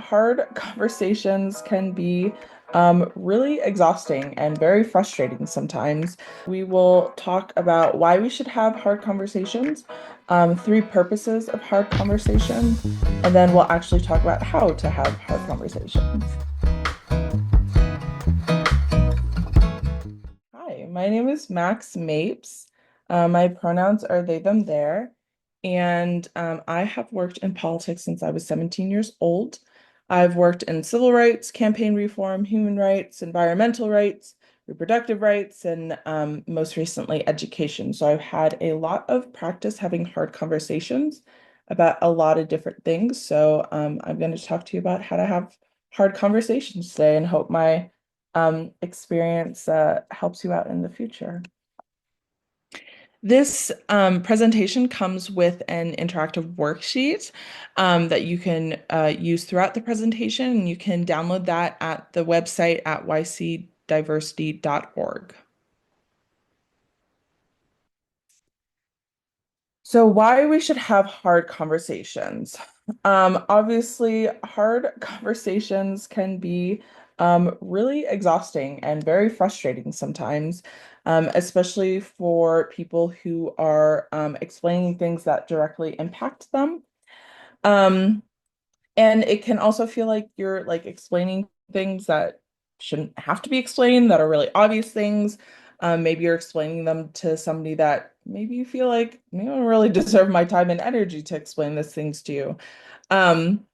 hard conversations can be really exhausting and very frustrating sometimes. We will talk about why we should have hard conversations, three purposes of hard conversations, and then we'll actually talk about how to have hard conversations. Hi, my name is Max Mapes. My pronouns are they, them, their. And I have worked in politics since I was 17 years old. I've worked in civil rights, campaign reform, human rights, environmental rights, reproductive rights, and most recently, education. So I've had a lot of practice having hard conversations about a lot of different things. So I'm going to talk to you about how to have hard conversations today and hope my experience helps you out in the future. This presentation comes with an interactive worksheet that you can use throughout the presentation, and you can download that at the website at ycdiversity.org. So why we should have hard conversations. Obviously, hard conversations can be really exhausting and very frustrating sometimes, especially for people who are explaining things that directly impact them. Um, and it can also feel like you're like explaining things that shouldn't have to be explained, that are really obvious things. Maybe you're explaining them to somebody that maybe you feel like you don't really deserve my time and energy to explain these things to you. Um,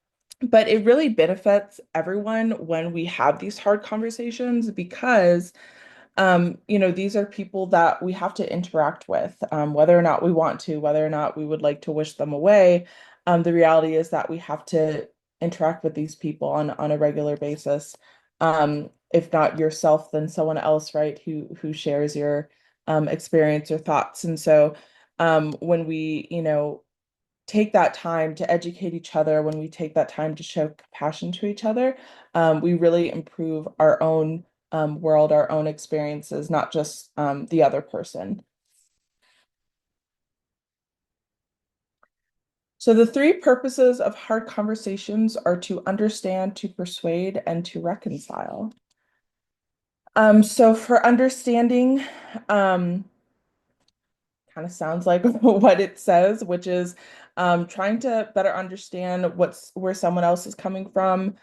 but it really benefits everyone when we have these hard conversations because these are people that we have to interact with, whether or not we want to, whether or not we would like to wish them away. The reality is that we have to interact with these people on a regular basis. If not yourself, then someone else, right, who shares your experience or thoughts. And so when we, take that time to educate each other, when we take that time to show compassion to each other, we really improve our own world, our own experiences, not just the other person. So the three purposes of hard conversations are to understand, to persuade, and to reconcile. So for understanding, um, kind of sounds like what it says, which is trying to better understand where someone else is coming from.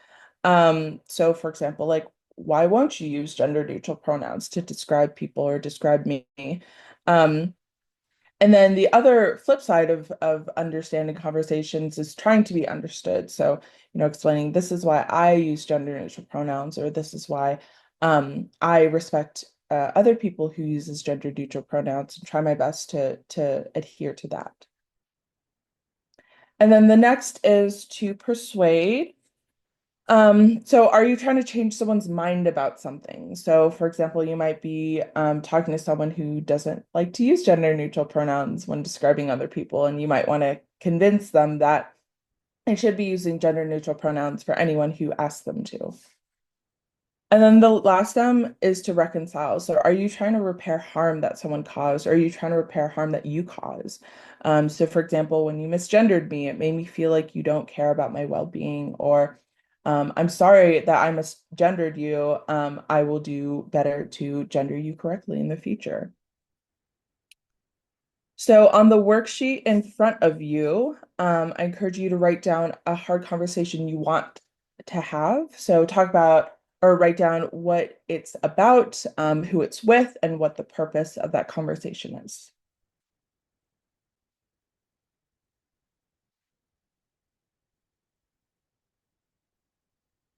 So for example, like why won't you use gender neutral pronouns to describe people or describe me? Um, and then the other flip side of understanding conversations is trying to be understood. So, explaining this is why I use gender neutral pronouns, or this is why I respect other people who uses gender neutral pronouns and try my best to adhere to that. And then the next is to persuade. So are you trying to change someone's mind about something? So, for example, you might be talking to someone who doesn't like to use gender neutral pronouns when describing other people, and you might want to convince them that they should be using gender neutral pronouns for anyone who asks them to. And then the last is to reconcile. So are you trying to repair harm that someone caused, or are you trying to repair harm that you caused? So for example, when you misgendered me, it made me feel like you don't care about my well-being, or I'm sorry that I misgendered you. I will do better to gender you correctly in the future. So on the worksheet in front of you, I encourage you to write down a hard conversation you want to have. So talk about or write down what it's about, who it's with, and what the purpose of that conversation is.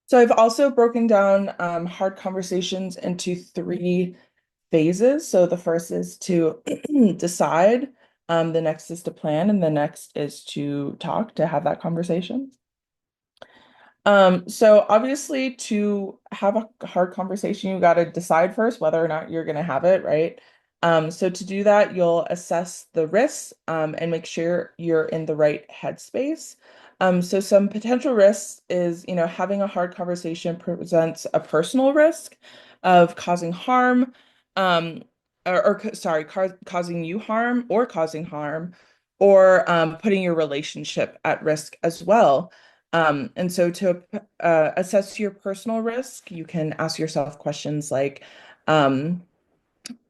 So I've also broken down hard conversations into three phases. So the first is to decide, the next is to plan, and the next is to talk, to have that conversation. So obviously to have a hard conversation, you got to decide first whether or not you're going to have it, right? So to do that, you'll assess the risks, and make sure you're in the right headspace. So some potential risks is, having a hard conversation presents a personal risk of causing harm, um, sorry, causing you harm or causing harm, or putting your relationship at risk as well. And so to assess your personal risk, you can ask yourself questions like, um,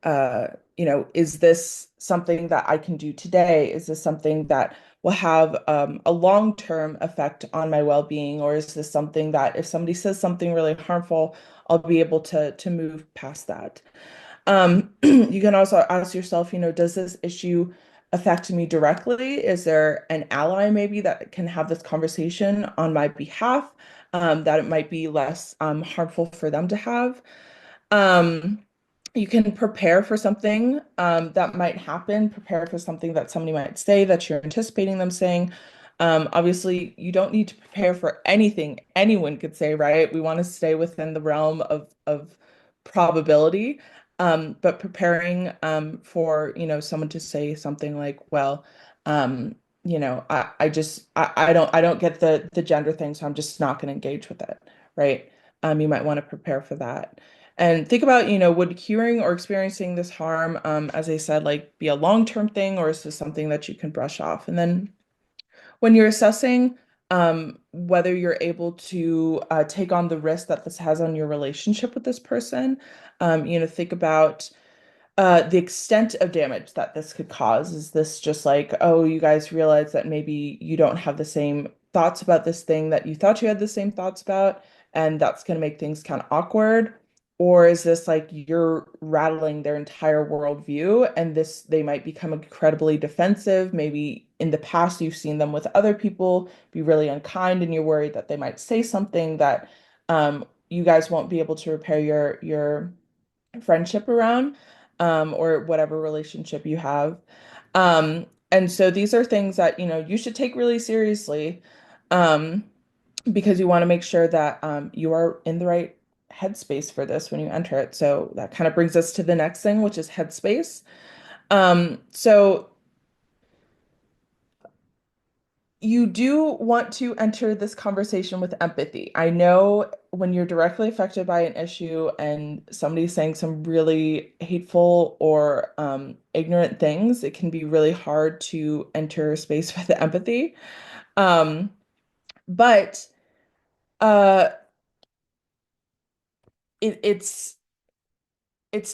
uh, is this something that I can do today? Is this something that will have a long-term effect on my well-being, or is this something that if somebody says something really harmful, I'll be able to move past that? You can also ask yourself, does this issue affect me directly? Is there an ally maybe that can have this conversation on my behalf, that it might be less harmful for them to have? Um, you can prepare for something that might happen, prepare for something that somebody might say that you're anticipating them saying. Obviously, you don't need to prepare for anything anyone could say, right? We want to stay within the realm of probability. But preparing for, someone to say something like, well, I don't get the gender thing, so I'm just not going to engage with it, right? You might want to prepare for that. And think about, would curing or experiencing this harm, as I said, like be a long-term thing, or is this something that you can brush off? And then when you're assessing whether you're able to take on the risk that this has on your relationship with this person, think about the extent of damage that this could cause. Is this just like, oh, you guys realize that maybe you don't have the same thoughts about this thing that you thought you had the same thoughts about, and that's going to make things kind of awkward? Or is this like you're rattling their entire worldview and this they might become incredibly defensive? Maybe in the past you've seen them with other people be really unkind and you're worried that they might say something that you guys won't be able to repair your friendship around, or whatever relationship you have. And so these are things that, you should take really seriously, um, because you want to make sure that you are in the right headspace for this when you enter it. So that kind of brings us to the next thing, which is headspace. So you do want to enter this conversation with empathy. I know when you're directly affected by an issue and somebody's saying some really hateful or ignorant things, it can be really hard to enter a space with empathy. Um, but uh, it's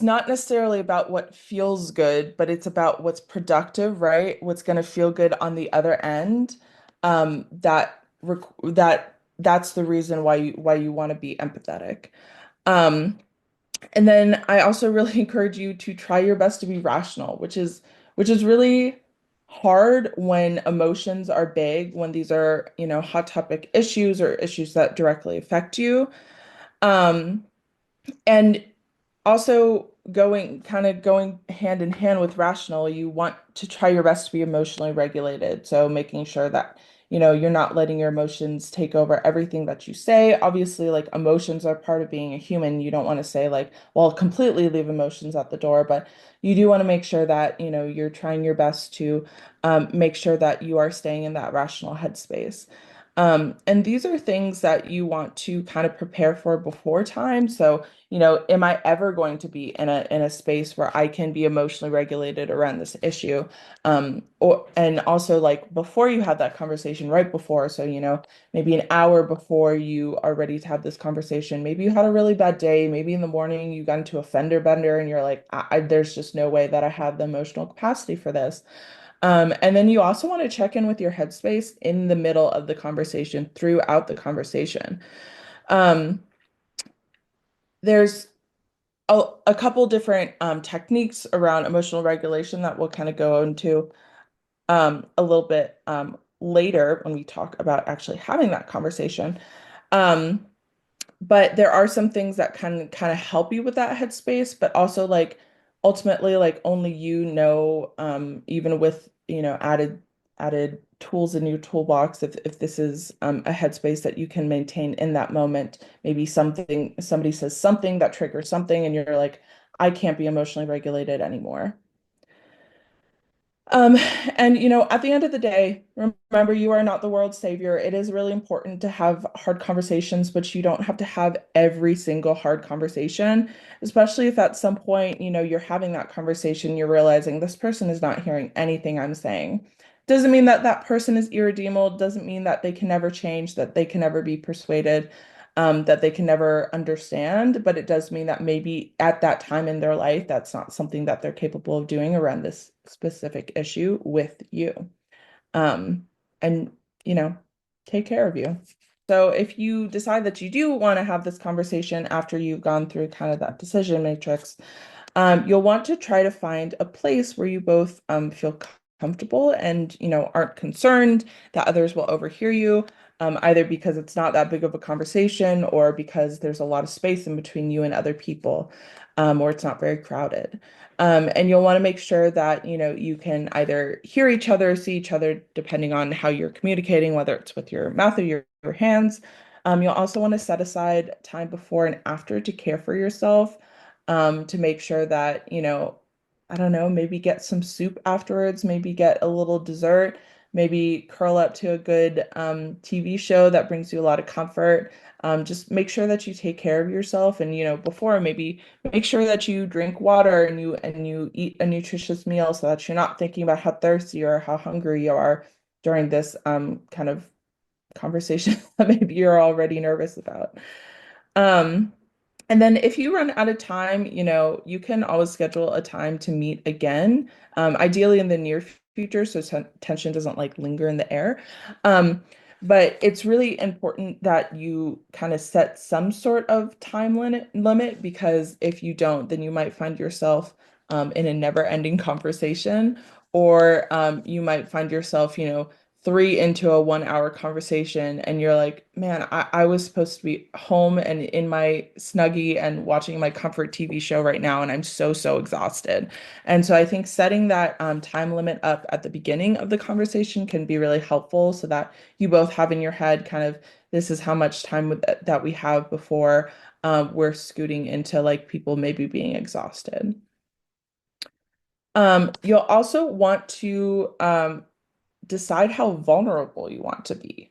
not necessarily about what feels good, but it's about what's productive, right? What's going to feel good on the other end. That's the reason why you want to be empathetic. Um, and then I also really encourage you to try your best to be rational, which is really hard when emotions are big, when these are, hot topic issues or issues that directly affect you. Um, and also going hand in hand with rational, you want to try your best to be emotionally regulated. So making sure that, you're not letting your emotions take over everything that you say. Obviously, like emotions are part of being a human. You don't want to say like, well, completely leave emotions at the door, but you do want to make sure that, you're trying your best to make sure that you are staying in that rational headspace. And these are things that you want to kind of prepare for before time. So, am I ever going to be in a space where I can be emotionally regulated around this issue? Or and also like before you have that conversation, right before, so maybe an hour before you are ready to have this conversation, maybe you had a really bad day, maybe in the morning you got into a fender bender and you're like, there's just no way that I have the emotional capacity for this. And then you also want to check in with your headspace in the middle of the conversation, throughout the conversation. Um, there's a couple different techniques around emotional regulation that we'll kind of go into a little bit later when we talk about actually having that conversation. Um, but there are some things that can kind of help you with that headspace, but also like ultimately like only even with added tools in your toolbox, if this is a headspace that you can maintain in that moment. Maybe somebody says something that triggers something and you're like, I can't be emotionally regulated anymore. Um, and at the end of the day, remember you are not the world's savior. It is really important to have hard conversations, but you don't have to have every single hard conversation, especially if at some point, you're having that conversation, you're realizing this person is not hearing anything I'm saying. Doesn't mean that that person is irredeemable, doesn't mean that they can never change, that they can never be persuaded, that they can never understand, but it does mean that maybe at that time in their life, that's not something that they're capable of doing around this specific issue with you. Um, and, you know, take care of you. So if you decide that you do want to have this conversation after you've gone through kind of that decision matrix, you'll want to try to find a place where you both feel comfortable and, aren't concerned that others will overhear you, either because it's not that big of a conversation or because there's a lot of space in between you and other people, or it's not very crowded. And you'll want to make sure that, you can either hear each other, see each other, depending on how you're communicating, whether it's with your mouth or your hands. You'll also want to set aside time before and after to care for yourself, to make sure that, I don't know, maybe get some soup afterwards, maybe get a little dessert, maybe curl up to a good TV show that brings you a lot of comfort. Just make sure that you take care of yourself, and before, maybe make sure that you drink water and you eat a nutritious meal so that you're not thinking about how thirsty or how hungry you are during this kind of conversation that maybe you're already nervous about. Um, and then if you run out of time, you can always schedule a time to meet again, ideally in the near future, so tension doesn't like linger in the air. Um, but it's really important that you kind of set some sort of time limit, because if you don't, then you might find yourself in a never-ending conversation, or you might find yourself, three into a 1 hour conversation and you're like, man, I was supposed to be home and in my snuggie and watching my comfort TV show right now, and I'm so exhausted. And so I think setting that time limit up at the beginning of the conversation can be really helpful so that you both have in your head kind of, this is how much time that we have before we're scooting into like people maybe being exhausted. You'll also want to decide how vulnerable you want to be.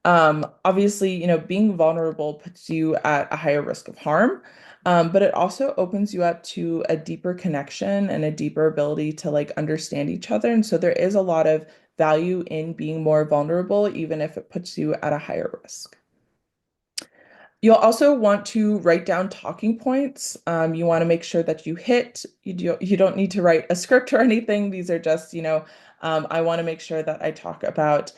Obviously, being vulnerable puts you at a higher risk of harm, but it also opens you up to a deeper connection and a deeper ability to like understand each other. And so there is a lot of value in being more vulnerable, even if it puts you at a higher risk. You'll also want to write down talking points. You want to make sure that you don't need to write a script or anything. These are just, I want to make sure that I talk about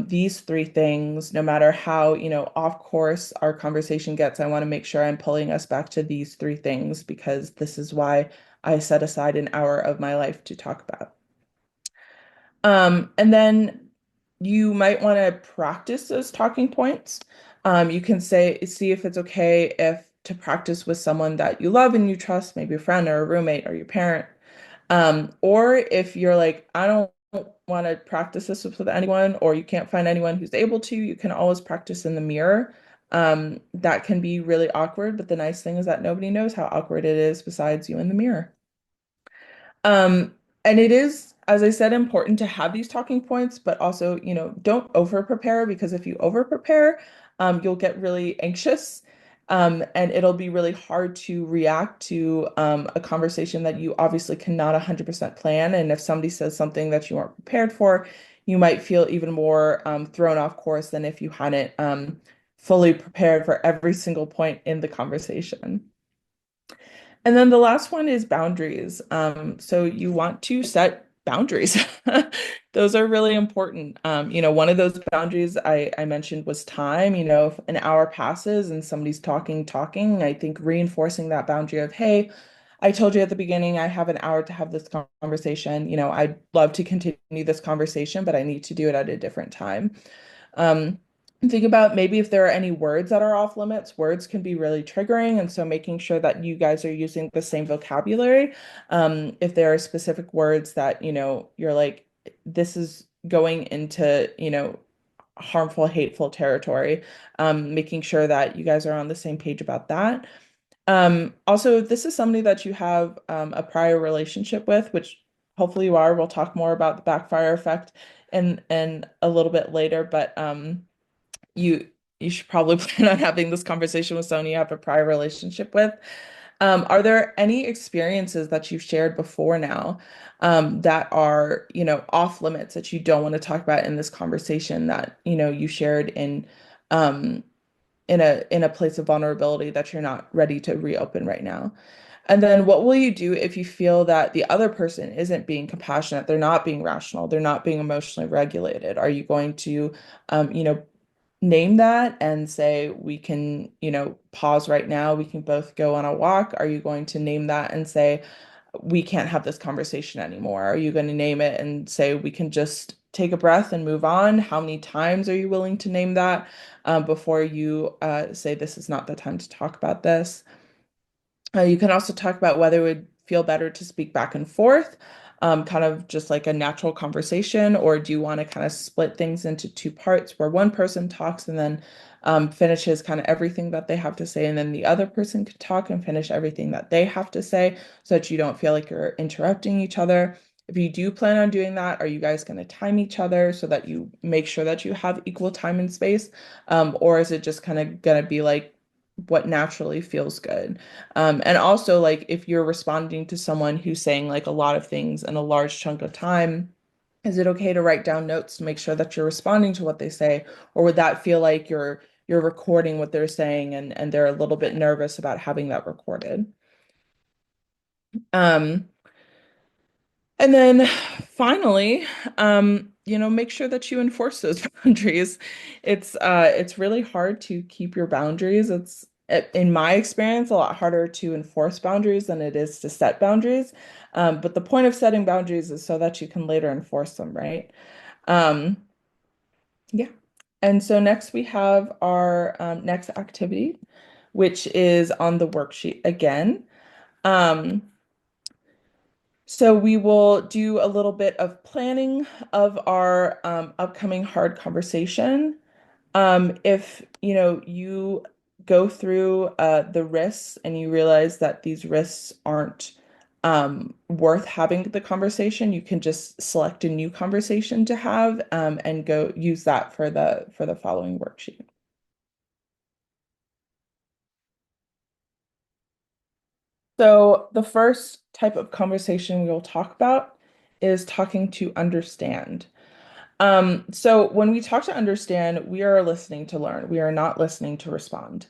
these three things, no matter how, off course our conversation gets. I want to make sure I'm pulling us back to these three things because this is why I set aside an hour of my life to talk about. And then you might want to practice those talking points. You can see if it's okay if to practice with someone that you love and you trust, maybe a friend or a roommate or your parent. Or if you're like, I don't want to practice this with anyone, or you can't find anyone who's able to, you can always practice in the mirror. That can be really awkward, but the nice thing is that nobody knows how awkward it is besides you in the mirror. Um, and it is, as I said, important to have these talking points, but also, don't over prepare, because if you over prepare, you'll get really anxious. And it'll be really hard to react to a conversation that you obviously cannot 100% plan. And if somebody says something that you weren't prepared for, you might feel even more thrown off course than if you hadn't fully prepared for every single point in the conversation. And then the last one is boundaries. So you want to set boundaries. Those are really important. One of those boundaries I mentioned was time. If an hour passes and somebody's talking, I think reinforcing that boundary of, hey, I told you at the beginning I have an hour to have this conversation. I'd love to continue this conversation, but I need to do it at a different time. Think about maybe if there are any words that are off limits. Words can be really triggering, and so making sure that you guys are using the same vocabulary. If there are specific words that, you're like, this is going into, harmful, hateful territory, making sure that you guys are on the same page about that. Also, if this is somebody that you have a prior relationship with, which hopefully you are. We'll talk more about the backfire effect and a little bit later, but you you should probably plan on having this conversation with someone you have a prior relationship with. Are there any experiences that you've shared before now that are, off limits that you don't want to talk about in this conversation that, you shared um, in a place of vulnerability that you're not ready to reopen right now? And then what will you do if you feel that the other person isn't being compassionate, they're not being rational, they're not being emotionally regulated? Are you going to, name that and say, we can, pause right now, we can both go on a walk? Are you going to name that and say, we can't have this conversation anymore? Are you going to name it and say, we can just take a breath and move on? How many times are you willing to name that before you say, this is not the time to talk about this? You can also talk about whether it would feel better to speak back and forth, kind of just like a natural conversation, or do you want to kind of split things into two parts where one person talks and then finishes kind of everything that they have to say, and then the other person can talk and finish everything that they have to say so that you don't feel like you're interrupting each other. If you do plan on doing that, are you guys going to time each other so that you make sure that you have equal time and space? Or is it just kind of going to be like what naturally feels good? And also, like, if you're responding to someone who's saying like a lot of things in a large chunk of time, is it okay to write down notes to make sure that you're responding to what they say? Or would that feel like you're recording what they're saying and they're a little bit nervous about having that recorded? Um, And then finally, make sure that you enforce those boundaries. It's really hard to keep your boundaries. In my experience, a lot harder to enforce boundaries than it is to set boundaries. But the point of setting boundaries is so that you can later enforce them, right? Um, yeah. And so next we have our next activity, which is on the worksheet again. Um, So we will do a little bit of planning of our upcoming hard conversation. If you go through the risks and you realize that these risks aren't worth having the conversation, you can just select a new conversation to have and go use that for the following worksheet. So the first type of conversation we will talk about is talking to understand. So when we talk to understand, we are listening to learn. We are not listening to respond.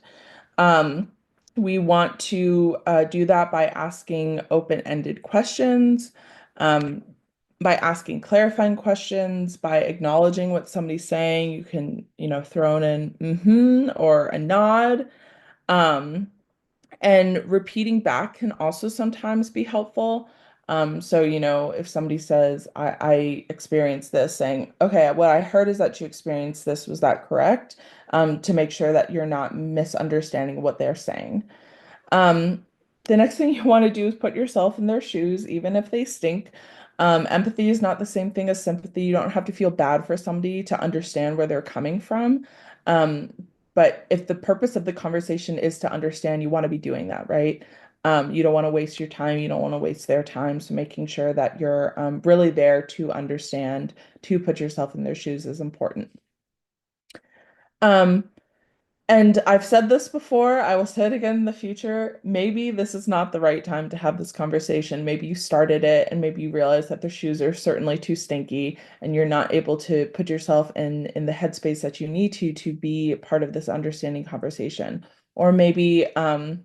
Um, we want to do that by asking open-ended questions, um, by asking clarifying questions, by acknowledging what somebody's saying. You can, throw in mm-hmm or a nod. Um, and repeating back can also sometimes be helpful. So, if somebody says, I experienced this, saying, okay, what I heard is that you experienced this, was that correct? To make sure that you're not misunderstanding what they're saying. Um, the next thing you want to do is put yourself in their shoes, even if they stink. Empathy is not the same thing as sympathy. You don't have to feel bad for somebody to understand where they're coming from. Um, but if the purpose of the conversation is to understand, you want to be doing that, right? You don't want to waste your time. You don't want to waste their time. So making sure that you're really there to understand, to put yourself in their shoes is important. Um, and I've said this before, I will say it again in the future. Maybe this is not the right time to have this conversation. Maybe you started it and maybe you realize that the shoes are certainly too stinky and you're not able to put yourself in the headspace that you need to be part of this understanding conversation. Or maybe that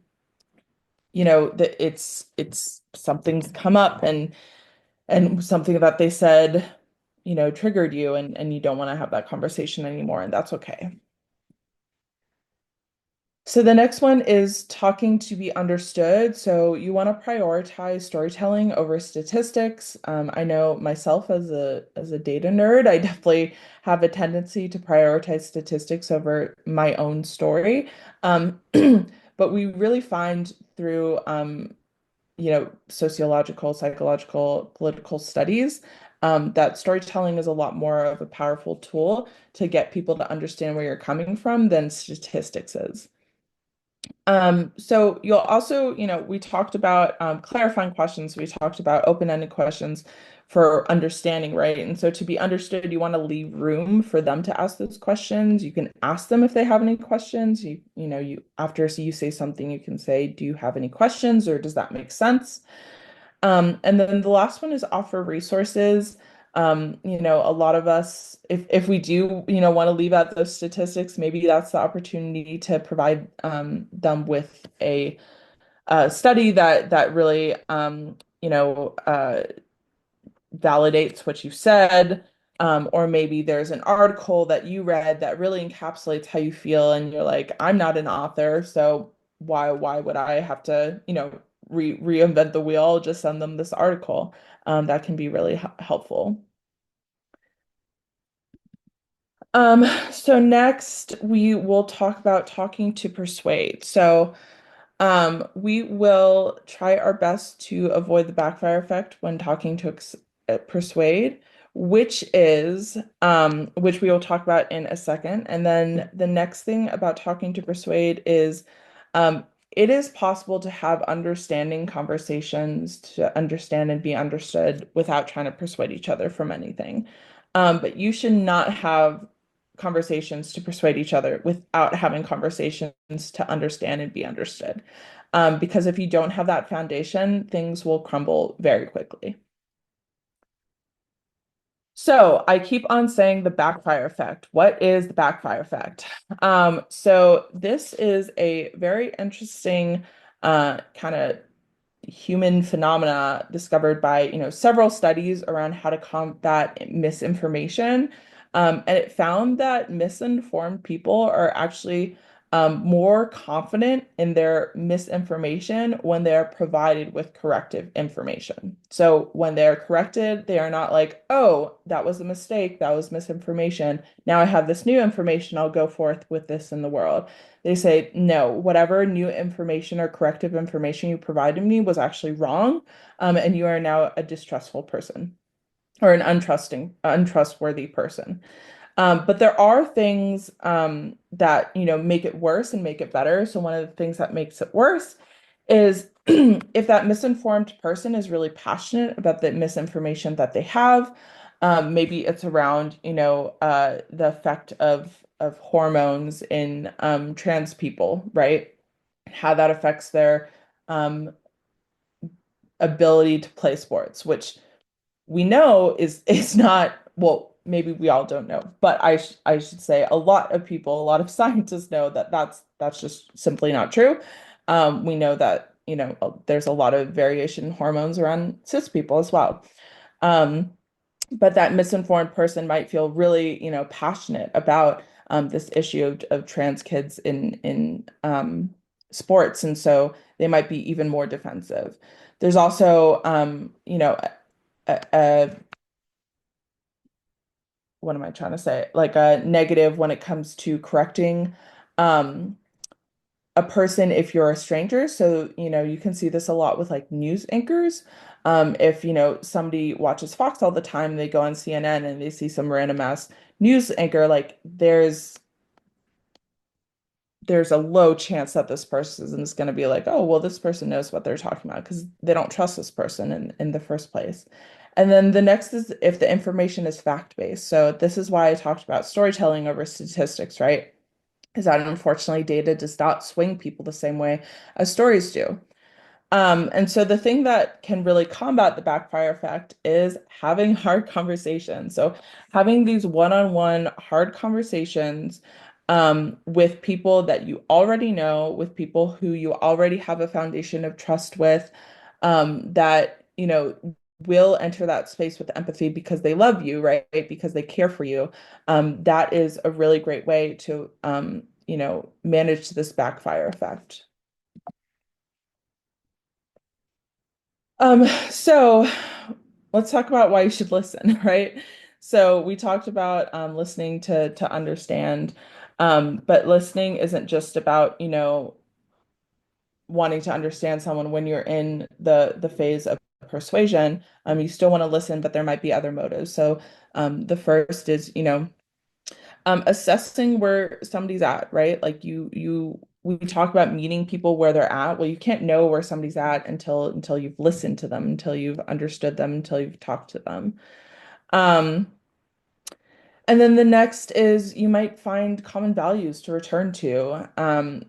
it's something's come up and something that they said, triggered you and you don't want to have that conversation anymore, and that's okay. So the next one is talking to be understood. So you want to prioritize storytelling over statistics. I know myself as a data nerd, I definitely have a tendency to prioritize statistics over my own story. Um, but we really find through sociological, psychological, political studies that storytelling is a lot more of a powerful tool to get people to understand where you're coming from than statistics is. So you'll also, we talked about clarifying questions. We talked about open-ended questions for understanding, right? And so to be understood, you want to leave room for them to ask those questions. You can ask them if they have any questions. You after you say something, you can say, "Do you have any questions?" or "Does that make sense?" And then the last one is offer resources. A lot of us, if we do, want to leave out those statistics, maybe that's the opportunity to provide them with a study that really, validates what you said. Or maybe there's an article that you read that really encapsulates how you feel, and you're like, I'm not an author, so why would I have to, reinvent the wheel? Just send them this article. That can be really helpful. So next we will talk about talking to persuade. So we will try our best to avoid the backfire effect when talking to persuade, which we will talk about in a second. And then the next thing about talking to persuade is, it is possible to have understanding conversations, to understand and be understood without trying to persuade each other from anything. But you should not have conversations to persuade each other without having conversations to understand and be understood. Because if you don't have that foundation, things will crumble very quickly. So I keep on saying the backfire effect. What is the backfire effect? So this is a very interesting kind of human phenomena discovered by, several studies around how to combat misinformation. And it found that misinformed people are actually more confident in their misinformation when they're provided with corrective information. So when they're corrected, they are not like, oh, that was a mistake, that was misinformation. Now I have this new information, I'll go forth with this in the world. They say, no, whatever new information or corrective information you provided me was actually wrong, and you are now a distrustful person or an untrustworthy person. But there are things that, make it worse and make it better. So one of the things that makes it worse is if that misinformed person is really passionate about the misinformation that they have. Maybe it's around, the effect of hormones in trans people, right? How that affects their um, ability to play sports, which we know is not, well, maybe we all don't know, but I should say a lot of people, a lot of scientists know that that's just simply not true. We know that, there's a lot of variation in hormones around cis people as well. Um, but that misinformed person might feel really, passionate about this issue of trans kids in sports, and so they might be even more defensive. There's also, a what am I trying to say? Like a negative when it comes to correcting um, a person if you're a stranger. So, you can see this a lot with like news anchors. If, somebody watches Fox all the time, they go on CNN and they see some random ass news anchor, like there's a low chance that this person is going to be like, oh, well, this person knows what they're talking about because they don't trust this person in the first place. And then the next is if the information is fact-based. So this is why I talked about storytelling over statistics, right? Is that unfortunately data does not swing people the same way as stories do. And so the thing that can really combat the backfire effect is having hard conversations. So having these one-on-one hard conversations with people that you already know, with people who you already have a foundation of trust with, that, will enter that space with empathy because they love you, right? Because they care for you. That is a really great way to, manage this backfire effect. So let's talk about why you should listen, right? So we talked about listening to understand, but listening isn't just about, wanting to understand someone when you're in the phase of persuasion. You still want to listen, but there might be other motives. So the first is, assessing where somebody's at, right? Like you we talk about meeting people where they're at. Well, you can't know where somebody's at until you've listened to them, until you've understood them, until you've talked to them. Um, and then the next is you might find common values to return to.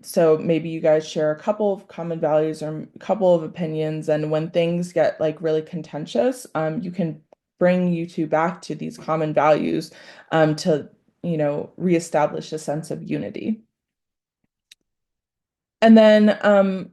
So maybe you guys share a couple of common values or a couple of opinions, and when things get like really contentious, you can bring you two back to these common values, to, reestablish a sense of unity. And then,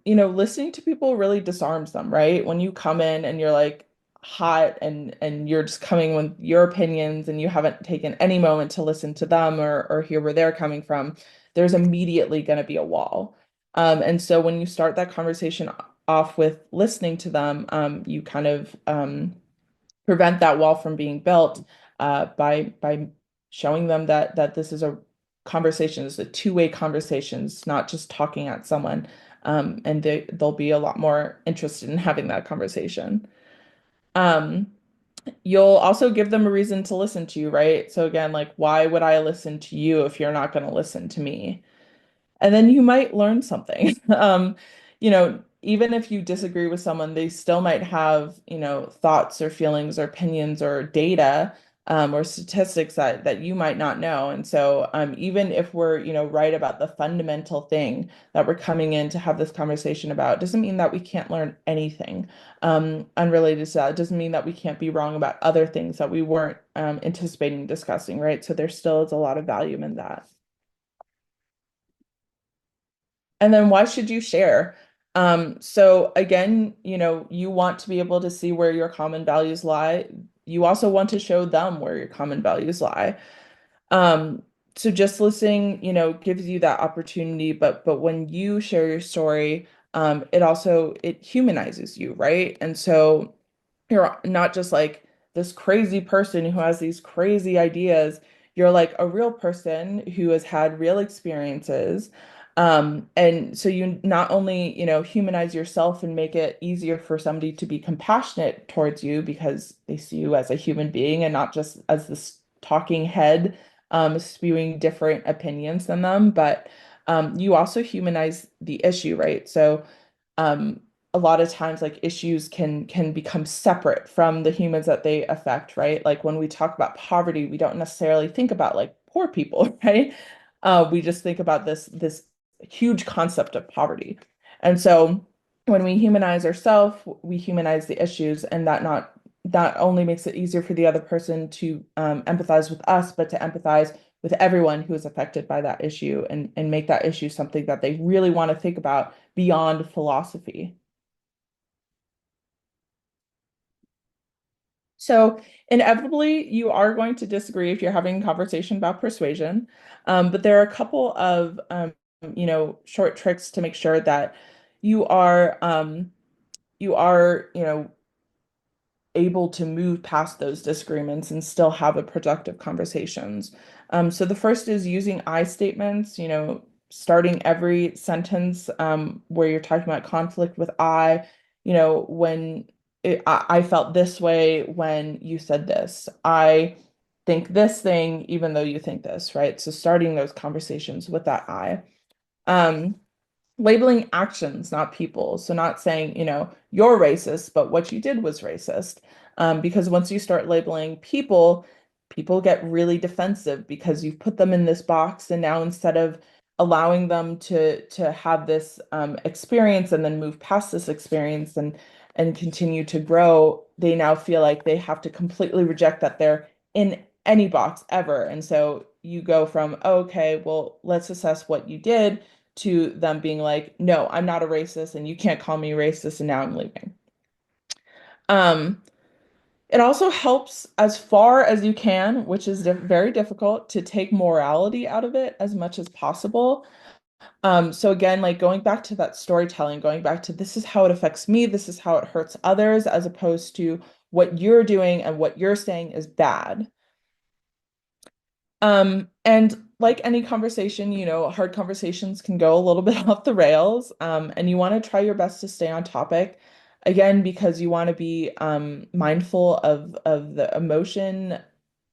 listening to people really disarms them, right? When you come in and you're like hot and you're just coming with your opinions and you haven't taken any moment to listen to them or hear where they're coming from, there's immediately going to be a wall. And so when you start that conversation off with listening to them, you kind of prevent that wall from being built, by showing them that this is a conversation, it's a two-way conversation, it's not just talking at someone, and they'll be a lot more interested in having that conversation. Um, you'll also give them a reason to listen to you, right? So again, like, why would I listen to you if you're not going to listen to me? And then you might learn something. Even if you disagree with someone, they still might have, thoughts or feelings or opinions or data, or statistics that you might not know. And so, even if we're, right about the fundamental thing that we're coming in to have this conversation about, doesn't mean that we can't learn anything, unrelated to that. It doesn't mean that we can't be wrong about other things that we weren't, anticipating discussing, right? So there still is a lot of value in that. And then why should you share? So again, you want to be able to see where your common values lie. You also want to show them where your common values lie. Um, so just listening, gives you that opportunity, but when you share your story, it humanizes you, right? And so you're not just like this crazy person who has these crazy ideas. You're like a real person who has had real experiences. And so you not only, humanize yourself and make it easier for somebody to be compassionate towards you because they see you as a human being and not just as this talking head, spewing different opinions than them, but you also humanize the issue, right? So um, a lot of times like issues can become separate from the humans that they affect, right? Like when we talk about poverty, we don't necessarily think about like poor people, right? We just think about this huge concept of poverty. And so when we humanize ourselves, we humanize the issues, and that only makes it easier for the other person to empathize with us, but to empathize with everyone who is affected by that issue and make that issue something that they really want to think about beyond philosophy. So inevitably, you are going to disagree if you're having a conversation about persuasion. But there are a couple of short tricks to make sure that you are you are, able to move past those disagreements and still have a productive conversations. So the first is using I statements, starting every sentence, where you're talking about conflict with I, I felt this way when you said this. I think this thing, even though you think this, right? So starting those conversations with that I. Um, Labeling actions, not people. So not saying, you're racist, but what you did was racist. Because once you start labeling people, people get really defensive because you've put them in this box, and now instead of allowing them to have this experience and then move past this experience and continue to grow, they now feel like they have to completely reject that they're in any box ever. And so you go from, "Oh, okay, well, let's assess what you did," to them being like, no, I'm not a racist and you can't call me racist and now I'm leaving. Um, it also helps as far as you can, which is very difficult, to take morality out of it as much as possible. So again, like going back to that storytelling, going back to this is how it affects me, this is how it hurts others, as opposed to what you're doing and what you're saying is bad. And like any conversation, hard conversations can go a little bit off the rails. And you want to try your best to stay on topic. Again, because you want to be mindful of the emotion,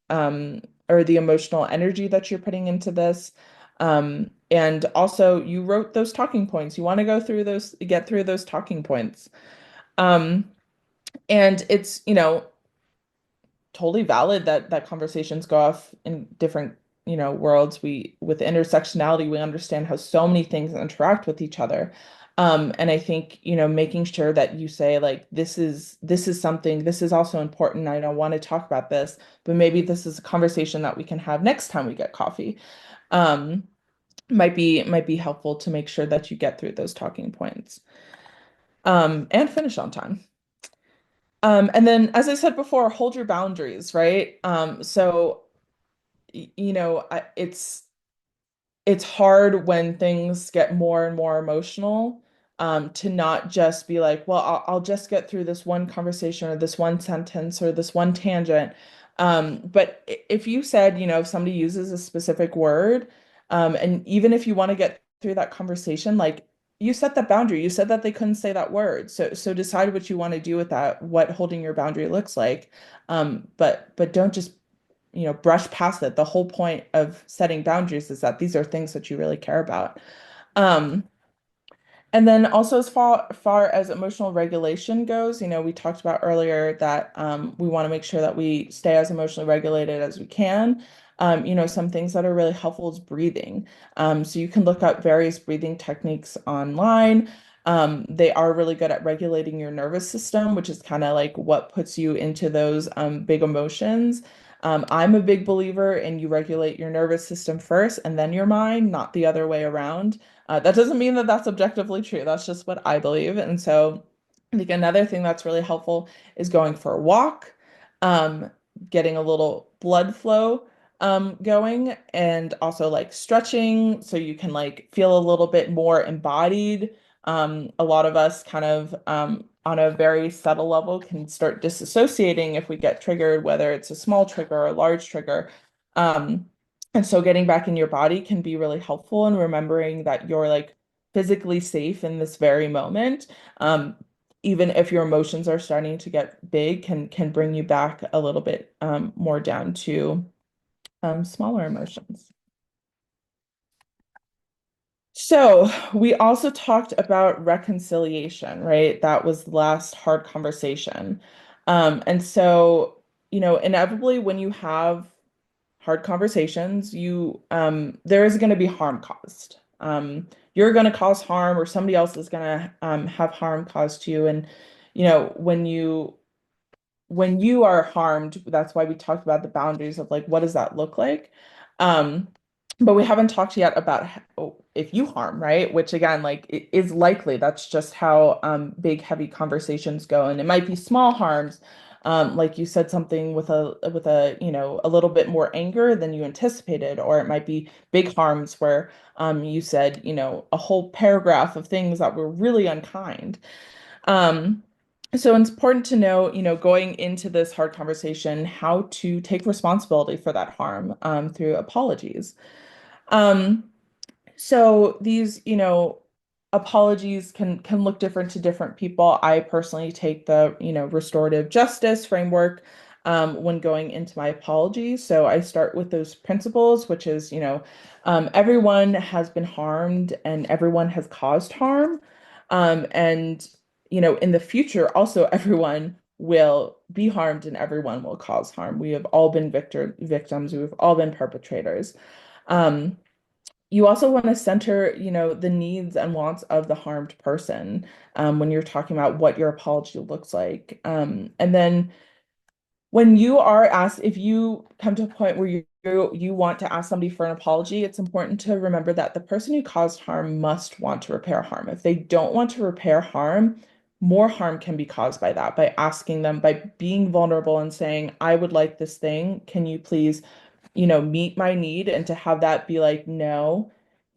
or the emotional energy that you're putting into this. And also you wrote those talking points. You want to go through those, get through those talking points. Um, and it's, totally valid that conversations go off in different, worlds. We, with intersectionality, we understand how so many things interact with each other. And I think, making sure that you say like, this is something, this is also important. I don't want to talk about this, but maybe this is a conversation that we can have next time we get coffee. Um, might be helpful to make sure that you get through those talking points. And finish on time. And then, as I said before, hold your boundaries, right? So, it's hard when things get more and more emotional, to not just be like, well, I'll just get through this one conversation or this one sentence or this one tangent. But if you said, if somebody uses a specific word, and even if you want to get through that conversation, like you set that boundary, you said that they couldn't say that word. So decide what you want to do with that, what holding your boundary looks like. But don't just brush past it. The whole point of setting boundaries is that these are things that you really care about. Um, and then also as far as emotional regulation goes, we talked about earlier that we want to make sure that we stay as emotionally regulated as we can. Some things that are really helpful is breathing. So you can look up various breathing techniques online. They are really good at regulating your nervous system, which is kind of like what puts you into those big emotions. I'm a big believer in you regulate your nervous system first and then your mind, not the other way around. That doesn't mean that that's objectively true. That's just what I believe. And so I think another thing that's really helpful is going for a walk, um, getting a little blood flow going, and also like stretching so you can like feel a little bit more embodied. A lot of us kind of on a very subtle level can start disassociating if we get triggered, whether it's a small trigger or a large trigger. Um, and so getting back in your body can be really helpful in remembering that you're like physically safe in this very moment. Um, Even if your emotions are starting to get big, can bring you back a little bit more down to smaller emotions. So we also talked about reconciliation, right? That was the last hard conversation. And so, inevitably when you have hard conversations, there is going to be harm caused. You're going to cause harm, or somebody else is going to have harm caused to you. And when you are harmed, that's why we talked about the boundaries of like what does that look like. Um, but we haven't talked yet about if you harm, right? Which again, like it is likely. That's just how big, heavy conversations go, and it might be small harms. Like you said something with a a little bit more anger than you anticipated, or it might be big harms where you said a whole paragraph of things that were really unkind. Um, so it's important to know, going into this hard conversation, how to take responsibility for that harm through apologies. Um, so these, apologies can look different to different people. I personally take the, restorative justice framework when going into my apologies. So I start with those principles, which is, everyone has been harmed and everyone has caused harm. And, in the future, also everyone will be harmed and everyone will cause harm. We have all been victims. We've all been perpetrators. Um, you also want to center, the needs and wants of the harmed person when you're talking about what your apology looks like. And then when you are asked, if you come to a point where you want to ask somebody for an apology, it's important to remember that the person who caused harm must want to repair harm. If they don't want to repair harm, more harm can be caused by that, by asking them, by being vulnerable and saying, I would like this thing. Can you please, meet my need? And to have that be like, no,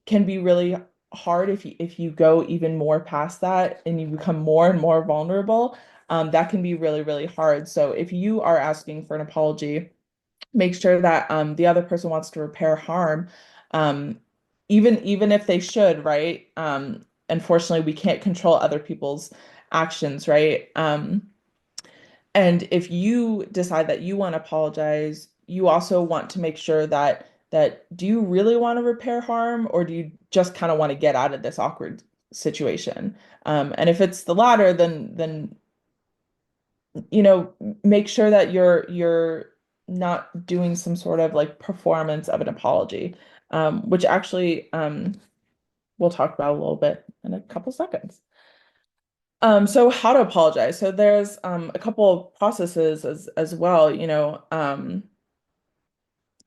can be really hard if you go even more past that and you become more and more vulnerable. That can be really, really hard. So if you are asking for an apology, make sure that the other person wants to repair harm, um, even if they should, right? Unfortunately, we can't control other people's actions, right? And if you decide that you want to apologize, you also want to make sure that that do you really want to repair harm, or do you just kind of want to get out of this awkward situation? And if it's the latter, then make sure that you're not doing some sort of like performance of an apology, which actually we'll talk about a little bit in a couple seconds. So how to apologize. So there's a couple of processes as well,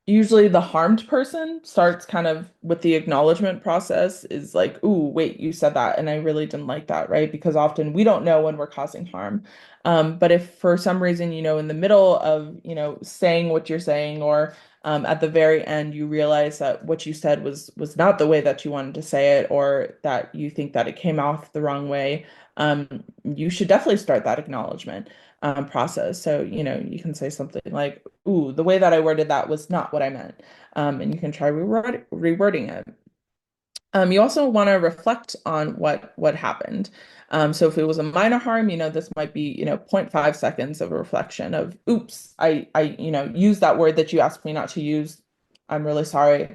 usually the harmed person starts kind of with the acknowledgement process is like, ooh, wait, you said that and I really didn't like that, right? Because often we don't know when we're causing harm. But if for some reason, in the middle of, saying what you're saying, or at the very end you realize that what you said was not the way that you wanted to say it, or that you think that it came off the wrong way, um, you should definitely start that acknowledgement process. So, you can say something like, ooh, the way that I worded that was not what I meant. And you can try rewording it. You also want to reflect on what happened. So if it was a minor harm, this might be, zero point 0.5 seconds of reflection of, oops, I used that word that you asked me not to use. I'm really sorry.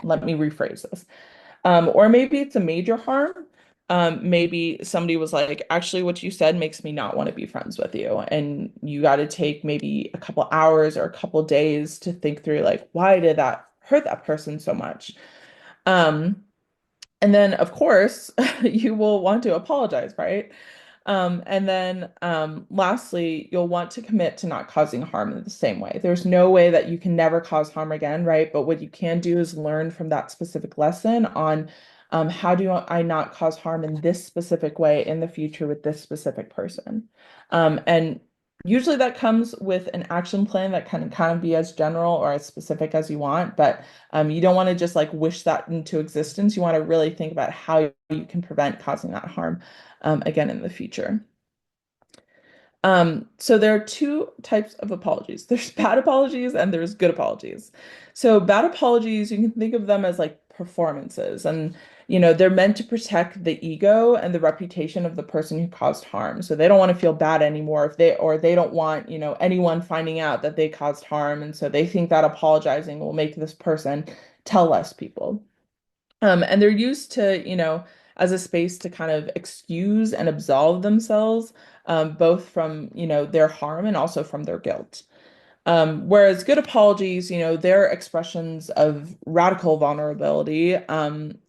Let me rephrase this. Or maybe it's a major harm. Maybe somebody was like, actually, what you said makes me not want to be friends with you. And you got to take maybe a couple hours or a couple days to think through, like, why did that hurt that person so much? Um, and then, of course, you will want to apologize, right? And then lastly, you'll want to commit to not causing harm in the same way. There's no way that you can never cause harm again, right? But what you can do is learn from that specific lesson on how do I not cause harm in this specific way in the future with this specific person. And usually that comes with an action plan that can kind of be as general or as specific as you want, but you don't want to just like wish that into existence. You want to really think about how you can prevent causing that harm again in the future. So there are two types of apologies. There's bad apologies and there's good apologies. So bad apologies, you can think of them as like performances, and they're meant to protect the ego and the reputation of the person who caused harm. So they don't want to feel bad anymore if they don't want, anyone finding out that they caused harm, and so they think that apologizing will make this person tell less people. And they're used to, as a space to kind of excuse and absolve themselves, both from, their harm and also from their guilt. Whereas good apologies, they're expressions of radical vulnerability.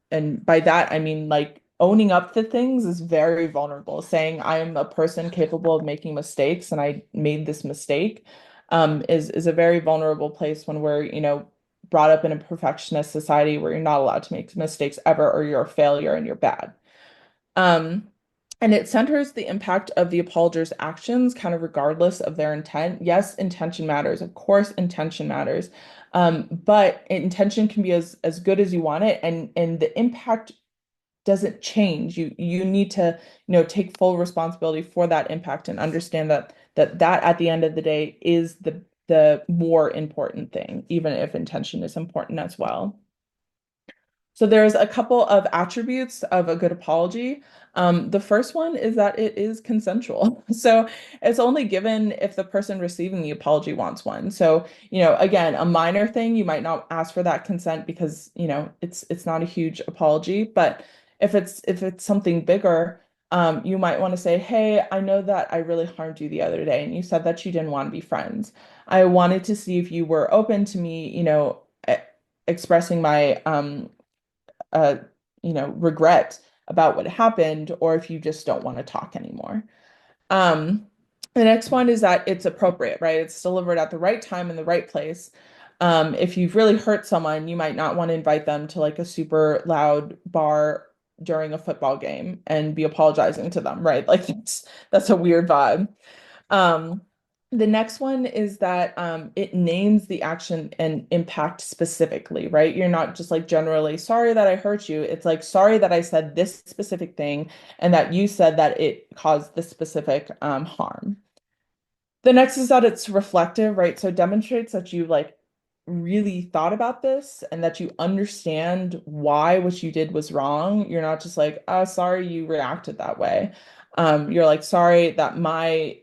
And by that, I mean like owning up to things is very vulnerable. Saying I am a person capable of making mistakes and I made this mistake, is a very vulnerable place when we're, brought up in a perfectionist society where you're not allowed to make mistakes ever, or you're a failure and you're bad. Um, and it centers the impact of the apologer's actions, kind of regardless of their intent. Yes, intention matters. Of course, intention matters. But intention can be as good as you want it, and the impact doesn't change. You need to, take full responsibility for that impact and understand that at the end of the day is the more important thing, even if intention is important as well. So there's a couple of attributes of a good apology. The first one is that it is consensual. So it's only given if the person receiving the apology wants one. So, again, a minor thing, you might not ask for that consent because, it's not a huge apology. But if it's something bigger, you might want to say, hey, I know that I really harmed you the other day, and you said that you didn't want to be friends. I wanted to see if you were open to me, expressing my uh, regret about what happened, or if you just don't want to talk anymore. Um, the next one is that it's appropriate, right? It's delivered at the right time in the right place. If you've really hurt someone, you might not want to invite them to like a super loud bar during a football game and be apologizing to them, right? Like that's a weird vibe. Um, the next one is that it names the action and impact specifically, right? You're not just like generally sorry that I hurt you. It's like sorry that I said this specific thing and that you said that it caused this specific harm. The next is that it's reflective, right? So it demonstrates that you like really thought about this and that you understand why what you did was wrong. You're not just like, oh, sorry you reacted that way. You're like, sorry that my,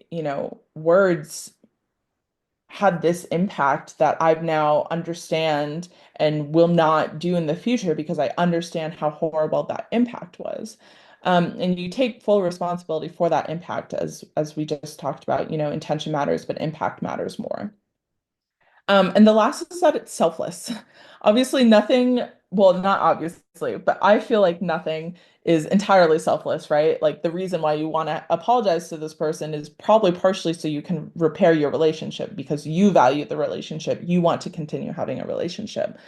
words had this impact that I've now understand and will not do in the future because I understand how horrible that impact was. And you take full responsibility for that impact as we just talked about, intention matters, but impact matters more. And the last is that it's selfless. Obviously, nothing, well, not obviously, but I feel like nothing is entirely selfless, right? Like the reason why you want to apologize to this person is probably partially so you can repair your relationship because you value the relationship. You want to continue having a relationship.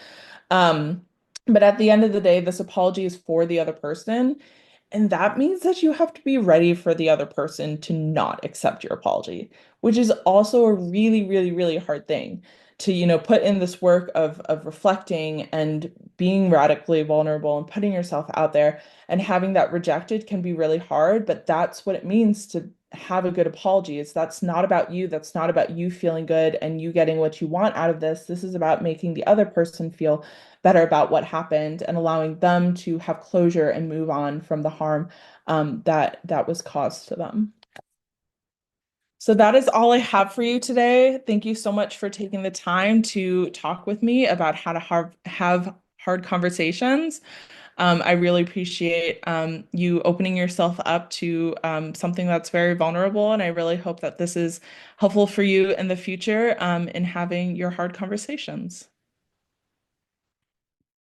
Um, but at the end of the day, this apology is for the other person. And that means that you have to be ready for the other person to not accept your apology, which is also a really, really, really hard thing to, put in this work of reflecting and being radically vulnerable and putting yourself out there and having that rejected can be really hard, but that's what it means to have a good apology. It's that's not about you. That's not about you feeling good and you getting what you want out of this. This is about making the other person feel better about what happened and allowing them to have closure and move on from the harm that was caused to them. So that is all I have for you today. Thank you so much for taking the time to talk with me about how to have hard conversations. I really appreciate you opening yourself up to something that's very vulnerable, and I really hope that this is helpful for you in the future in having your hard conversations.